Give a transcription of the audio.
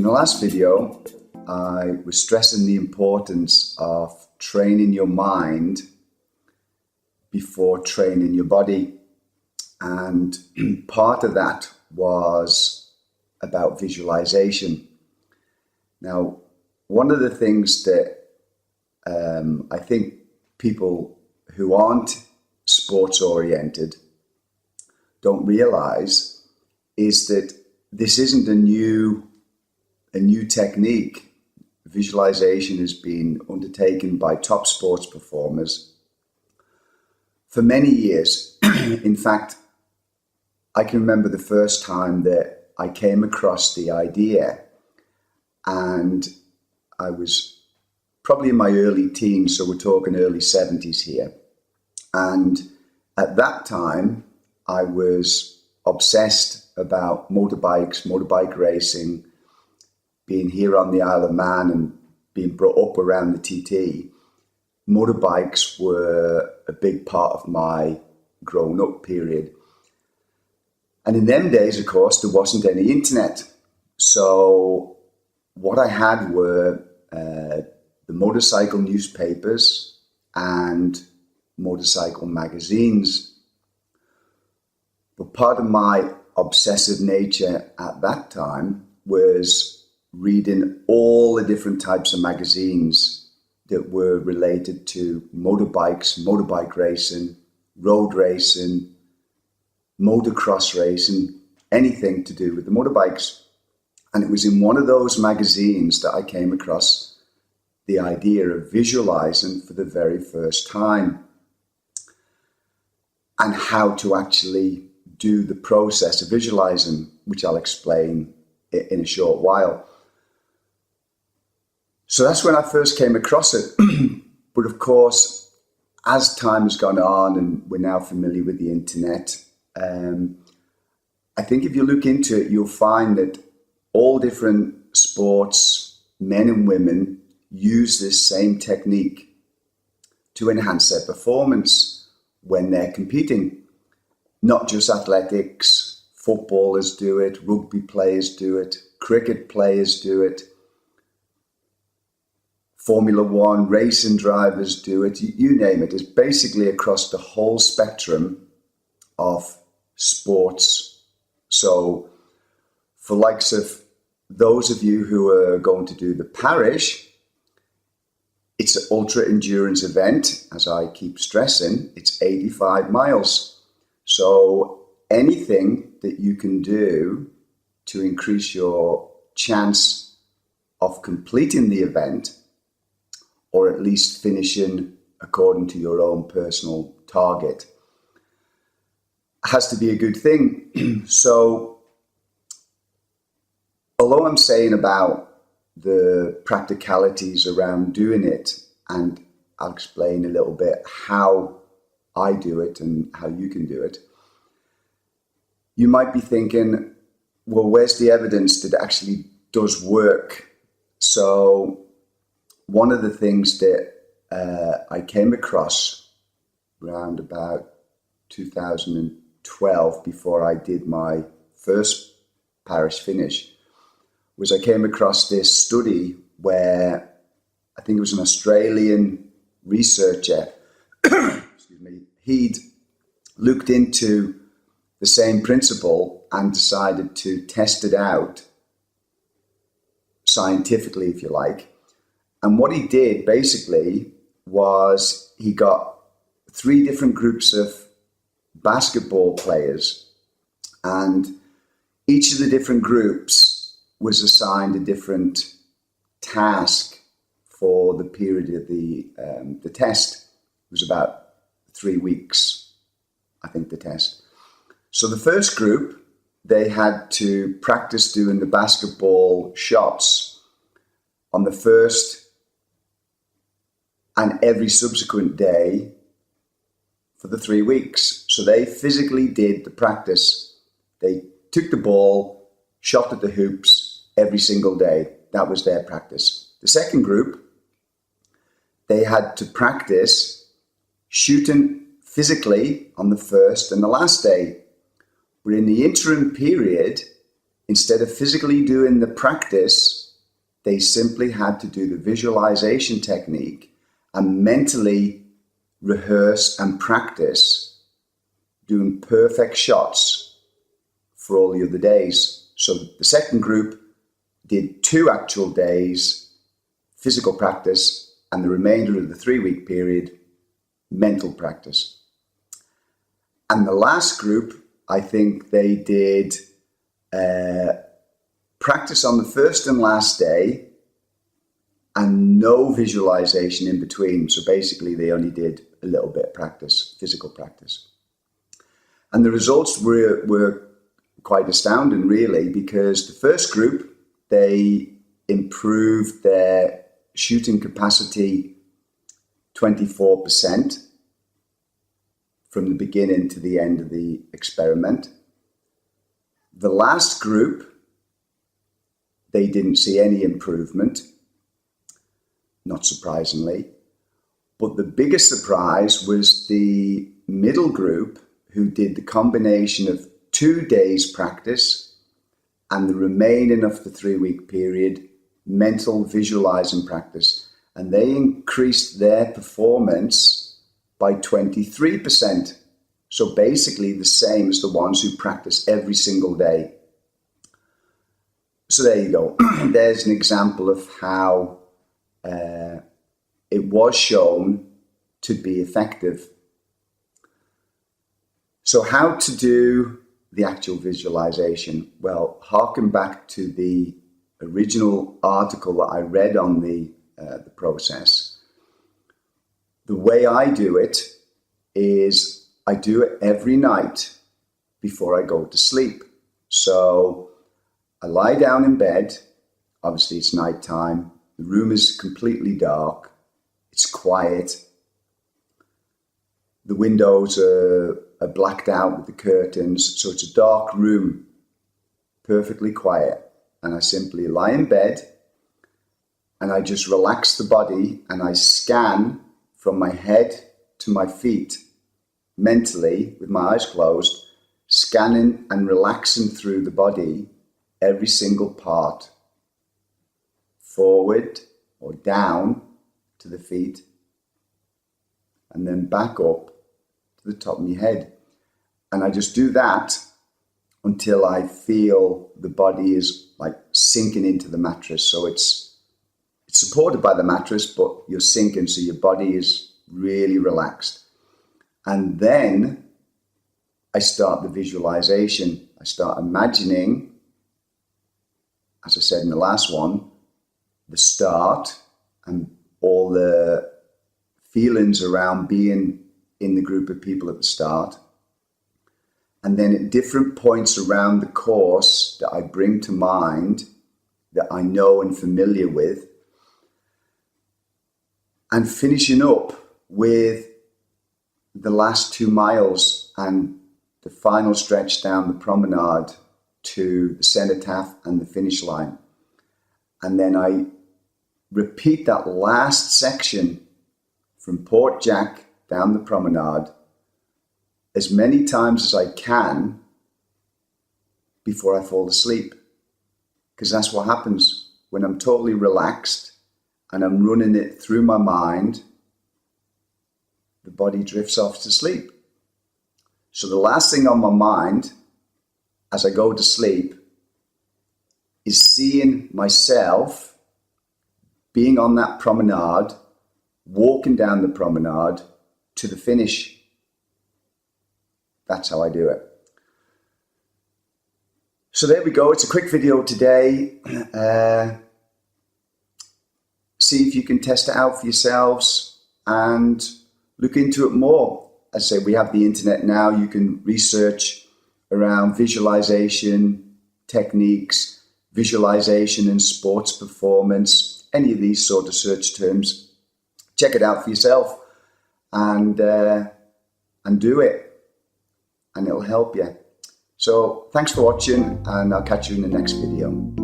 In the last video, I was stressing the importance of training your mind before training your body. And part of that was about visualization. Now, one of the things that I think people who aren't sports oriented don't realize is that this isn't a new technique. Visualization has been undertaken by top sports performers for many years. In fact, I can remember the first time that I came across the idea, and I was probably in my early teens, so we're talking early 70s here. And at that time, I was obsessed about motorbikes, motorbike racing, being here on the Isle of Man and being brought up around the TT. Motorbikes were a big part of my growing up period. And in them days, of course, there wasn't any internet. So what I had were the motorcycle newspapers and motorcycle magazines. But part of my obsessive nature at that time was reading all the different types of magazines that were related to motorbikes, motorbike racing, road racing, motocross racing, anything to do with the motorbikes. And it was in one of those magazines that I came across the idea of visualizing for the very first time and how to actually do the process of visualizing, which I'll explain in a short while. So that's when I first came across it. But of course, as time has gone on and we're now familiar with the internet, I think if you look into it, you'll find that all different sports, men and women, use this same technique to enhance their performance when they're competing. Not just athletics, footballers do it, rugby players do it, cricket players do it, Formula One racing drivers do it, you name it. It's basically across the whole spectrum of sports. So for likes of those of you who are going to do the Parish, it's an ultra endurance event, as I keep stressing. It's 85 miles. So anything that you can do to increase your chance of completing the event, or at least finishing according to your own personal target, has to be a good thing. So although I'm saying about the practicalities around doing it, and I'll explain a little bit how I do it and how you can do it, you might be thinking, well, where's the evidence that it actually does work? So one of the things that I came across around about 2012, before I did my first Parish finish, was I came across this study where I think it was an Australian researcher, excuse me, he'd looked into the same principle and decided to test it out scientifically, if you like. And what he did basically was he got 3 different groups of basketball players, and each of the different groups was assigned a different task for the period of the test. It was about 3 weeks, I think, the test. So the first group, they had to practice doing the basketball shots on the first and every subsequent day for the 3 weeks. So they physically did the practice. They took the ball, shot at the hoops every single day. That was their practice. The second group, they had to practice shooting physically on the first and the last day. But in the interim period, instead of physically doing the practice, they simply had to do the visualization technique and mentally rehearse and practice doing perfect shots for all the other days. So the second group did 2 actual days physical practice, and the remainder of the 3-week period mental practice. And the last group, I think they did practice on the first and last day and no visualization in between. So basically they only did a little bit of practice, physical practice. And the results were quite astounding, really, because the first group, they improved their shooting capacity 24% from the beginning to the end of the experiment. The last group, they didn't see any improvement, not surprisingly. But the biggest surprise was the middle group, who did the combination of 2 days practice and the remaining of the 3-week period mental visualizing practice. And they increased their performance by 23%. So basically the same as the ones who practice every single day. So there you go. There's an example of how it was shown to be effective. So how to do the actual visualization? Well, harken back to the original article that I read on the process. The way I do it is I do it every night before I go to sleep. So I lie down in bed. Obviously it's nighttime. The room is completely dark. It's quiet. The windows are blacked out with the curtains. So it's a dark room, perfectly quiet. And I simply lie in bed and I just relax the body and I scan from my head to my feet mentally with my eyes closed, scanning and relaxing through the body, every single part, forward or down to the feet, and then back up to the top of my head. And I just do that until I feel the body is like sinking into the mattress. So it's supported by the mattress, but you're sinking, so your body is really relaxed. And then I start the visualization. I start imagining, as I said in the last one, the start and all the feelings around being in the group of people at the start. And then at different points around the course that I bring to mind, that I know and familiar with, and finishing up with the last 2 miles and the final stretch down the promenade to the cenotaph and the finish line. And then I repeat that last section from Port Jack down the promenade as many times as I can before I fall asleep. Because that's what happens when I'm totally relaxed and I'm running it through my mind. The body drifts off to sleep. So the last thing on my mind as I go to sleep is seeing myself being on that promenade, walking down the promenade to the finish. That's how I do it. So there we go. It's a quick video today. See if you can test it out for yourselves and look into it more. As I say, we have the internet now. You can research around visualization techniques, visualization and sports performance, any of these sort of search terms. Check it out for yourself and do it, and it'll help you. So thanks for watching, and I'll catch you in the next video.